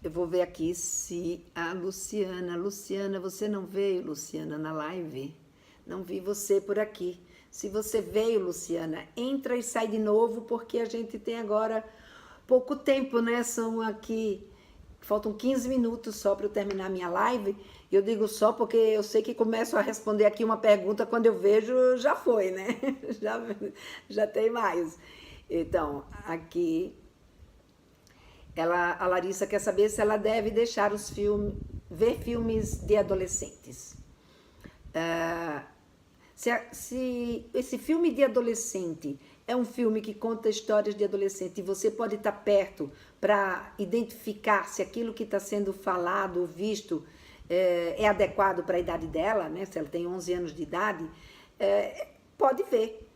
Eu vou ver aqui se a Luciana, você não veio, Luciana, na live? Não vi você por aqui. Se você veio, Luciana, entra e sai de novo, porque a gente tem agora pouco tempo, né? Faltam 15 minutos só para eu terminar minha live. E eu digo só porque eu sei que começo a responder aqui uma pergunta, quando eu vejo, já foi, né? Já tem mais. Então, aqui, a Larissa quer saber se ela deve deixar ver filmes de adolescentes. Se esse filme de adolescente é um filme que conta histórias de adolescente e você pode estar perto para identificar se aquilo que está sendo falado ou visto é adequado para a idade dela, né? Se ela tem 11 anos de idade, pode ver,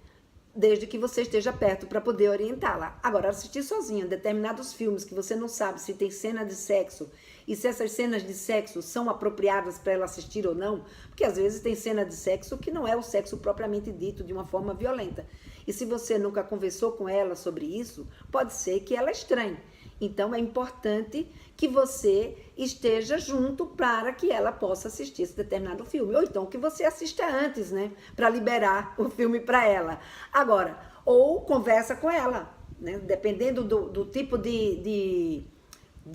desde que você esteja perto para poder orientá-la. Agora, assistir sozinha determinados filmes que você não sabe se tem cena de sexo e se essas cenas de sexo são apropriadas para ela assistir ou não, porque às vezes tem cena de sexo que não é o sexo propriamente dito de uma forma violenta. E se você nunca conversou com ela sobre isso, pode ser que ela estranhe. Então é importante que você esteja junto para que ela possa assistir esse determinado filme. Ou então que você assista antes, né? Para liberar o filme para ela. Agora, ou conversa com ela, né? Dependendo do tipo de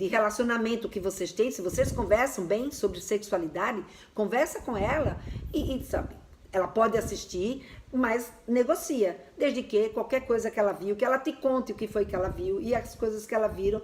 relacionamento que vocês têm, se vocês conversam bem sobre sexualidade, conversa com ela e sabe, ela pode assistir, mas negocia, desde que qualquer coisa que ela viu, que ela te conte o que foi que ela viu e as coisas que ela viram,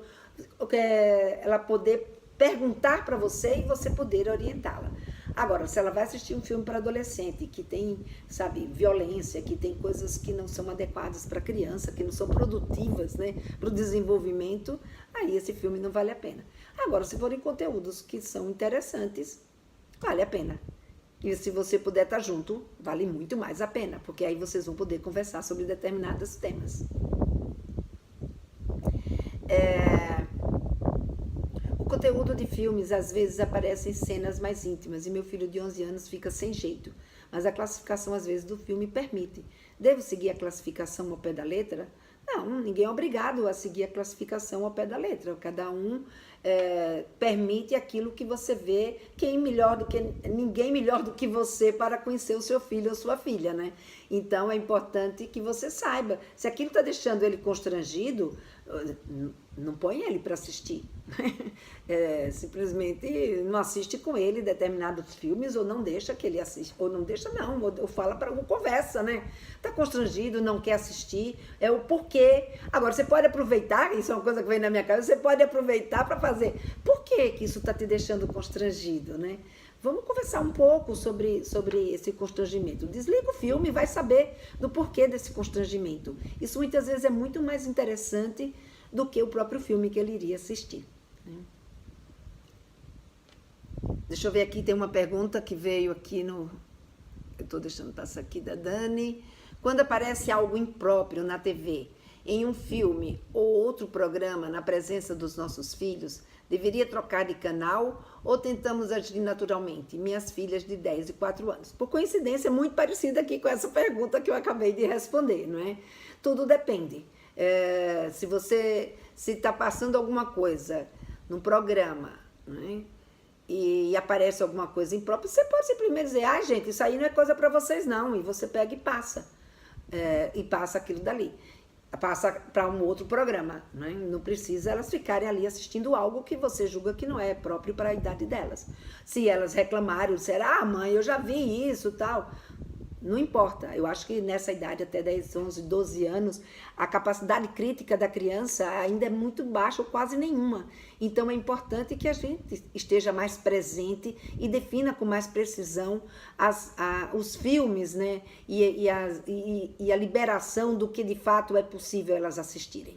ela poder perguntar para você e você poder orientá-la. Agora, se ela vai assistir um filme para adolescente que tem, sabe, violência, que tem coisas que não são adequadas para criança, que não são produtivas, né, para o desenvolvimento, aí esse filme não vale a pena. Agora, se forem conteúdos que são interessantes, vale a pena. E se você puder estar junto, vale muito mais a pena, porque aí vocês vão poder conversar sobre determinados temas. O conteúdo de filmes às vezes aparece em cenas mais íntimas e meu filho de 11 anos fica sem jeito, mas a classificação às vezes do filme permite. Devo seguir a classificação ao pé da letra? Não, ninguém é obrigado a seguir a classificação ao pé da letra. Cada um permite aquilo que você vê, ninguém melhor do que você para conhecer o seu filho ou sua filha, né? Então é importante que você saiba. Se aquilo está deixando ele constrangido, não põe ele para assistir. Simplesmente não assiste com ele determinados filmes ou não deixa que ele assista. Ou não deixa, não. Ou fala para conversa, né? Está constrangido, não quer assistir. É o porquê. Agora, você pode aproveitar, isso é uma coisa que vem na minha cabeça, você pode aproveitar para fazer. Por que isso está te deixando constrangido, né? Vamos conversar um pouco sobre esse constrangimento. Desliga o filme e vai saber do porquê desse constrangimento. Isso muitas vezes é muito mais interessante do que o próprio filme que ele iria assistir. Deixa eu ver aqui, tem uma pergunta que veio aqui no... Eu estou deixando passar aqui da Dani. Quando aparece algo impróprio na TV, em um filme ou outro programa, na presença dos nossos filhos, deveria trocar de canal ou tentamos agir naturalmente? Minhas filhas de 10 e 4 anos. Por coincidência, é muito parecida aqui com essa pergunta que eu acabei de responder, não é? Tudo depende. Se está passando alguma coisa num programa, né, e aparece alguma coisa imprópria, você pode simplesmente dizer, gente, isso aí não é coisa para vocês não, e você pega e passa. e passa aquilo dali. Passa para um outro programa, né? Não precisa elas ficarem ali assistindo algo que você julga que não é próprio para a idade delas. Se elas reclamarem, disserem, mãe, eu já vi isso, tal, não importa. Eu acho que nessa idade, até 10, 11, 12 anos, a capacidade crítica da criança ainda é muito baixa ou quase nenhuma. Então é importante que a gente esteja mais presente e defina com mais precisão os filmes, né? E a liberação do que de fato é possível elas assistirem.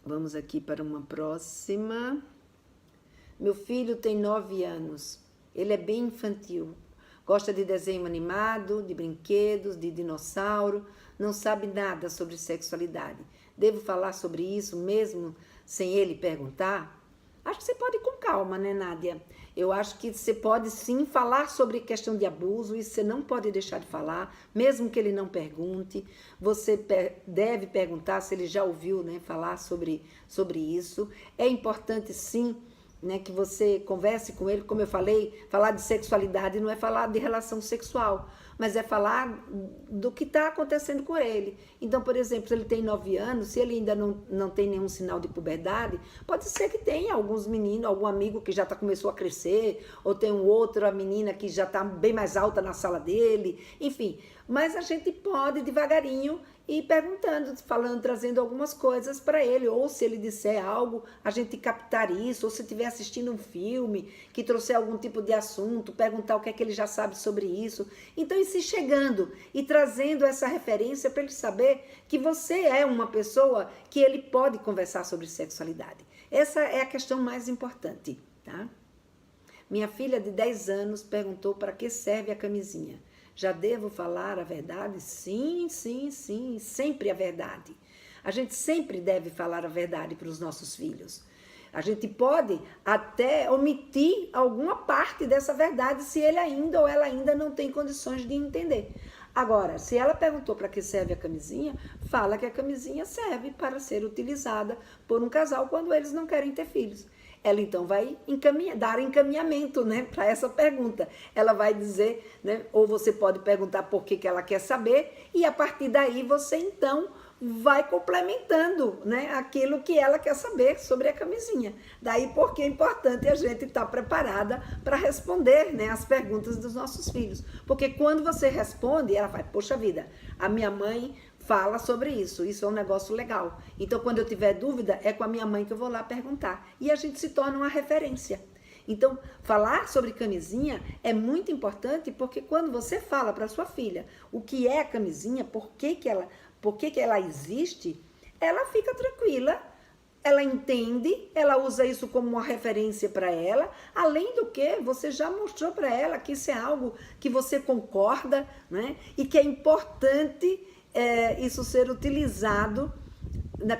Vamos aqui para uma próxima. Meu filho tem 9 anos. Ele é bem infantil, gosta de desenho animado, de brinquedos, de dinossauro, não sabe nada sobre sexualidade. Devo falar sobre isso mesmo sem ele perguntar? Acho que você pode ir com calma, né, Nádia? Eu acho que você pode sim falar sobre questão de abuso, isso você não pode deixar de falar, mesmo que ele não pergunte. Você deve perguntar se ele já ouviu, né, falar sobre isso. É importante sim, né, que você converse com ele, como eu falei, falar de sexualidade não é falar de relação sexual, mas é falar do que está acontecendo com ele. Então, por exemplo, se ele tem 9 anos, se ele ainda não tem nenhum sinal de puberdade, pode ser que tenha alguns meninos, algum amigo que já começou a crescer, ou tem outra menina que já está bem mais alta na sala dele, enfim. Mas a gente pode devagarinho ir perguntando, falando, trazendo algumas coisas para ele, ou se ele disser algo, a gente captar isso, ou se estiver assistindo um filme que trouxer algum tipo de assunto, perguntar o que é que ele já sabe sobre isso. Então, ir se chegando e trazendo essa referência para ele saber que você é uma pessoa que ele pode conversar sobre sexualidade. Essa é a questão mais importante, tá? Minha filha de 10 anos perguntou para que serve a camisinha. Já devo falar a verdade? Sim, sim, sim, sempre a verdade. A gente sempre deve falar a verdade para os nossos filhos. A gente pode até omitir alguma parte dessa verdade se ele ainda ou ela ainda não tem condições de entender. Agora, se ela perguntou para que serve a camisinha, fala que a camisinha serve para ser utilizada por um casal quando eles não querem ter filhos. Ela então vai dar encaminhamento, né, para essa pergunta. Ela vai dizer, né, ou você pode perguntar por que ela quer saber, e a partir daí você então vai complementando, né, aquilo que ela quer saber sobre a camisinha. Daí porque é importante a gente estar preparada para responder, né, as perguntas dos nossos filhos. Porque quando você responde, ela vai, poxa vida, a minha mãe fala sobre isso é um negócio legal. Então, quando eu tiver dúvida, é com a minha mãe que eu vou lá perguntar. E a gente se torna uma referência. Então, falar sobre camisinha é muito importante, porque quando você fala para sua filha o que é a camisinha, por que ela existe, ela fica tranquila, ela entende, ela usa isso como uma referência para ela, além do que você já mostrou para ela que isso é algo que você concorda, né? E que é importante isso ser utilizado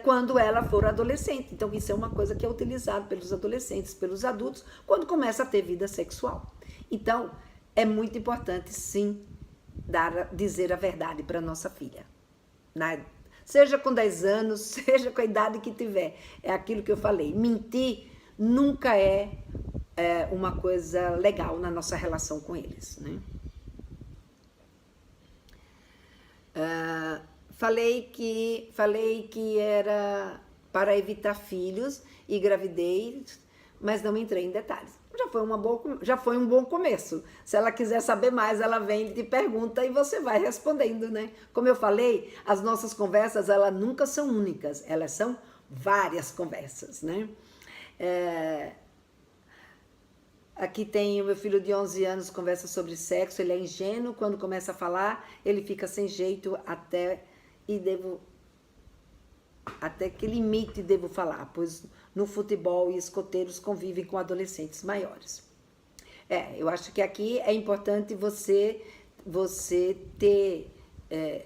quando ela for adolescente. Então, isso é uma coisa que é utilizado pelos adolescentes, pelos adultos, quando começa a ter vida sexual. Então, é muito importante, sim, dizer a verdade para nossa filha. Seja com 10 anos, seja com a idade que tiver. É aquilo que eu falei. Mentir nunca é uma coisa legal na nossa relação com eles, né? Falei que era para evitar filhos e gravidez, mas não entrei em detalhes. Já foi um bom começo. Se ela quiser saber mais, ela vem e te pergunta e você vai respondendo, né? Como eu falei, as nossas conversas, elas nunca são únicas, elas são várias conversas, né? Aqui tem o meu filho de 11 anos, conversa sobre sexo, ele é ingênuo, quando começa a falar, ele fica sem jeito até que limite devo falar, pois no futebol e escoteiros convivem com adolescentes maiores. Eu acho que aqui é importante você ter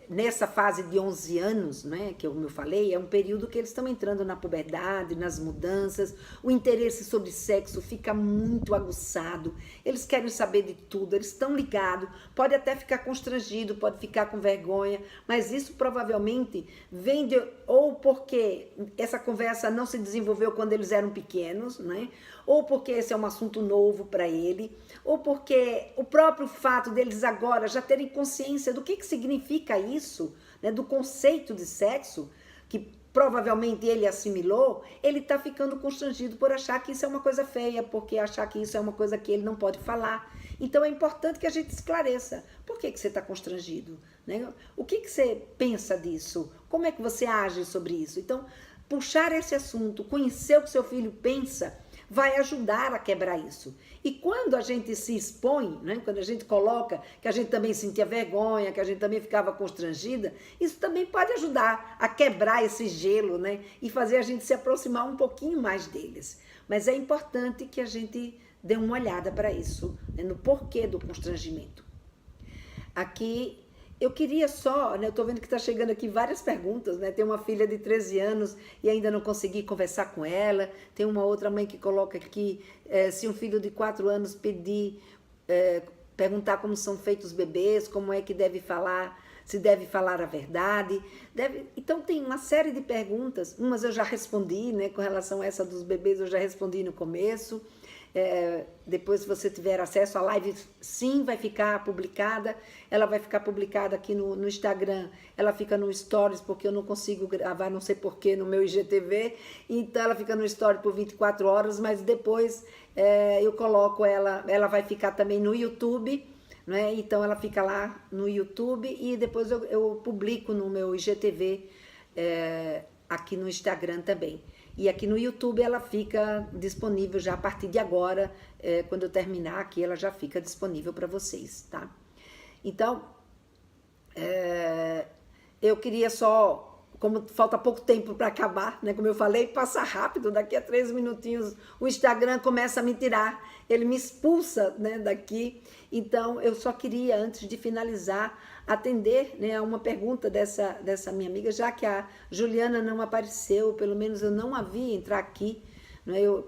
nessa fase de 11 anos, né, que como eu falei, é um período que eles estão entrando na puberdade, nas mudanças, o interesse sobre sexo fica muito aguçado, eles querem saber de tudo, eles estão ligados, pode até ficar constrangido, pode ficar com vergonha, mas isso provavelmente vem ou porque essa conversa não se desenvolveu quando eles eram pequenos, né, ou porque esse é um assunto novo para ele, ou porque o próprio fato deles agora já terem consciência do que significa isso, né, do conceito de sexo, que provavelmente ele assimilou, ele está ficando constrangido por achar que isso é uma coisa feia, porque achar que isso é uma coisa que ele não pode falar. Então é importante que a gente esclareça. Por que você está constrangido? Né? O que você pensa disso? Como é que você age sobre isso? Então, puxar esse assunto, conhecer o que seu filho pensa, vai ajudar a quebrar isso. E quando a gente se expõe, né, quando a gente coloca que a gente também sentia vergonha, que a gente também ficava constrangida, isso também pode ajudar a quebrar esse gelo, né, e fazer a gente se aproximar um pouquinho mais deles. Mas é importante que a gente dê uma olhada para isso, né, no porquê do constrangimento. Aqui eu queria só, né, eu estou vendo que está chegando aqui várias perguntas, né? Tem uma filha de 13 anos e ainda não consegui conversar com ela. Tem uma outra mãe que coloca aqui, se um filho de 4 anos pedir, perguntar como são feitos os bebês, como é que deve falar, se deve falar a verdade. Então tem uma série de perguntas, umas eu já respondi, né? Com relação a essa dos bebês eu já respondi no começo. Depois, se você tiver acesso à live, sim, vai ficar publicada. Ela vai ficar publicada aqui no Instagram. Ela fica no Stories, porque eu não consigo gravar, não sei porquê, no meu IGTV. Então, ela fica no Stories por 24 horas, mas depois eu coloco ela. Ela vai ficar também no YouTube, né? Então, ela fica lá no YouTube e depois eu publico no meu IGTV aqui no Instagram também. E aqui no YouTube ela fica disponível já a partir de agora, quando eu terminar aqui ela já fica disponível para vocês, tá? Então, eu queria só, como falta pouco tempo para acabar, né? Como eu falei, passa rápido, daqui a 3 minutinhos o Instagram começa a me tirar, ele me expulsa, né, daqui. Então, eu só queria, antes de finalizar, atender, né, a uma pergunta dessa minha amiga, já que a Juliana não apareceu, pelo menos eu não a vi entrar aqui, né, eu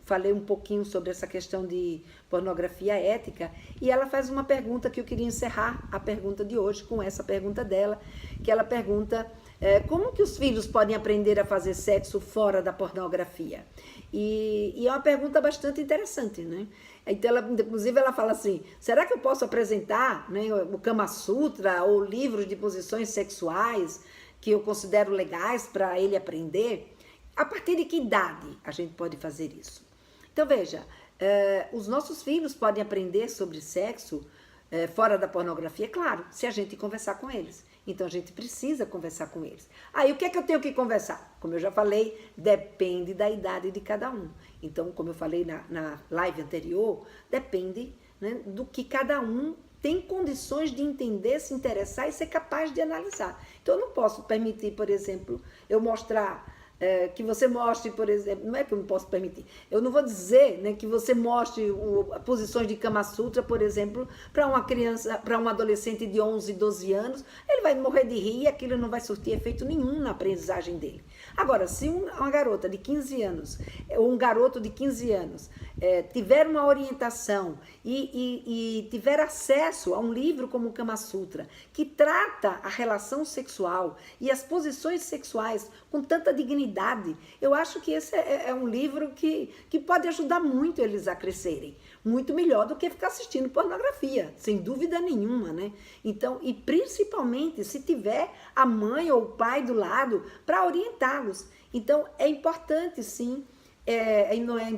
falei um pouquinho sobre essa questão de pornografia ética, e ela faz uma pergunta que eu queria encerrar a pergunta de hoje com essa pergunta dela, que ela pergunta como que os filhos podem aprender a fazer sexo fora da pornografia? E é uma pergunta bastante interessante, né? Então, inclusive, ela fala assim, será que eu posso apresentar, né, o Kama Sutra ou livros de posições sexuais que eu considero legais para ele aprender? A partir de que idade a gente pode fazer isso? Então, veja, os nossos filhos podem aprender sobre sexo fora da pornografia, claro, se a gente conversar com eles. Então, a gente precisa conversar com eles. Aí, o que é que eu tenho que conversar? Como eu já falei, depende da idade de cada um. Então, como eu falei na live anterior, depende, né, do que cada um tem condições de entender, se interessar e ser capaz de analisar. Então, eu não posso permitir, por exemplo, eu mostrar... que você mostre, por exemplo, não é que eu não posso permitir, eu não vou dizer, né, que você mostre posições de Kama Sutra, por exemplo, para uma criança, para um adolescente de 11, 12 anos, ele vai morrer de rir e aquilo não vai surtir efeito nenhum na aprendizagem dele. Agora, se uma garota de 15 anos, ou um garoto de 15 anos, tiver uma orientação e tiver acesso a um livro como o Kama Sutra, que trata a relação sexual e as posições sexuais com tanta dignidade, eu acho que esse é um livro que pode ajudar muito eles a crescerem. Muito melhor do que ficar assistindo pornografia, sem dúvida nenhuma, né? Então, e principalmente se tiver a mãe ou o pai do lado para orientá-los. Então, é importante, sim. Não é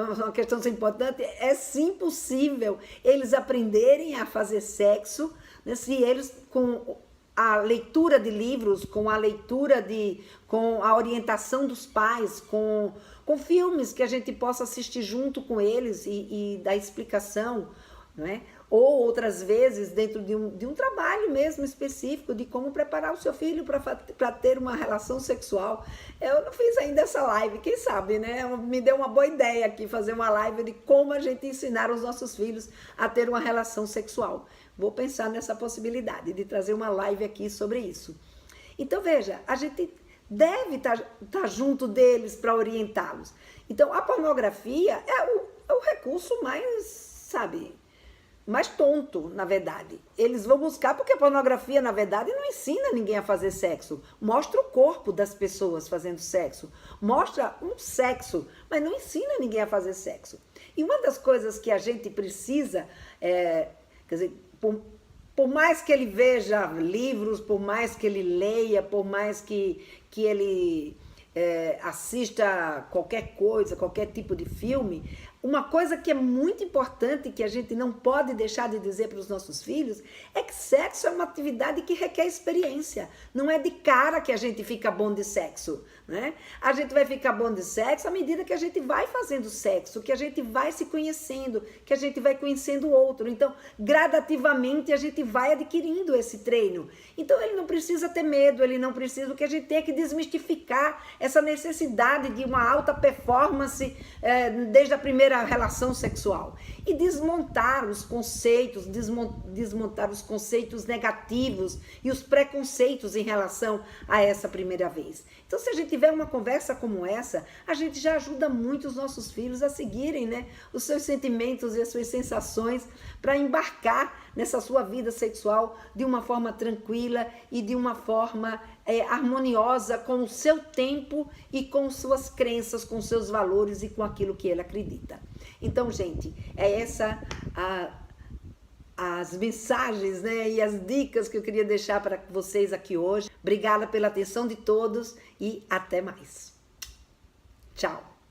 uma questão de ser importante, é sim possível eles aprenderem a fazer sexo, né, se eles, com a leitura de livros, com a orientação dos pais, com filmes que a gente possa assistir junto com eles e dar explicação, não é? ou outras vezes dentro de um trabalho mesmo específico de como preparar o seu filho para ter uma relação sexual. Eu não fiz ainda essa live, quem sabe, né? Me deu uma boa ideia aqui fazer uma live de como a gente ensinar os nossos filhos a ter uma relação sexual. Vou pensar nessa possibilidade de trazer uma live aqui sobre isso. Então, veja, a gente deve estar junto deles para orientá-los. Então, a pornografia é o recurso mais, sabe, mais tonto, na verdade. Eles vão buscar porque a pornografia, na verdade, não ensina ninguém a fazer sexo. Mostra o corpo das pessoas fazendo sexo. Mostra um sexo, mas não ensina ninguém a fazer sexo. E uma das coisas que a gente precisa, quer dizer, por mais que ele veja livros, por mais que ele leia, por mais que ele assista qualquer coisa, qualquer tipo de filme, uma coisa que é muito importante, que a gente não pode deixar de dizer para os nossos filhos, é que sexo é uma atividade que requer experiência. Não é de cara que a gente fica bom de sexo, né? A gente vai ficar bom de sexo à medida que a gente vai fazendo sexo, que a gente vai se conhecendo, que a gente vai conhecendo o outro. Então, gradativamente, a gente vai adquirindo esse treino. Então, ele não precisa ter medo, ele não precisa, porque a gente tem que desmistificar essa necessidade de uma alta performance desde a primeira relação sexual e desmontar os conceitos, desmontar os conceitos negativos e os preconceitos em relação a essa primeira vez. Então, se a gente tiver uma conversa como essa, a gente já ajuda muito os nossos filhos a seguirem, né, os seus sentimentos e as suas sensações para embarcar nessa sua vida sexual de uma forma tranquila e de uma forma harmoniosa com o seu tempo e com suas crenças, com seus valores e com aquilo que ele acredita. Então, gente, as mensagens, né, e as dicas que eu queria deixar para vocês aqui hoje. Obrigada pela atenção de todos e até mais. Tchau!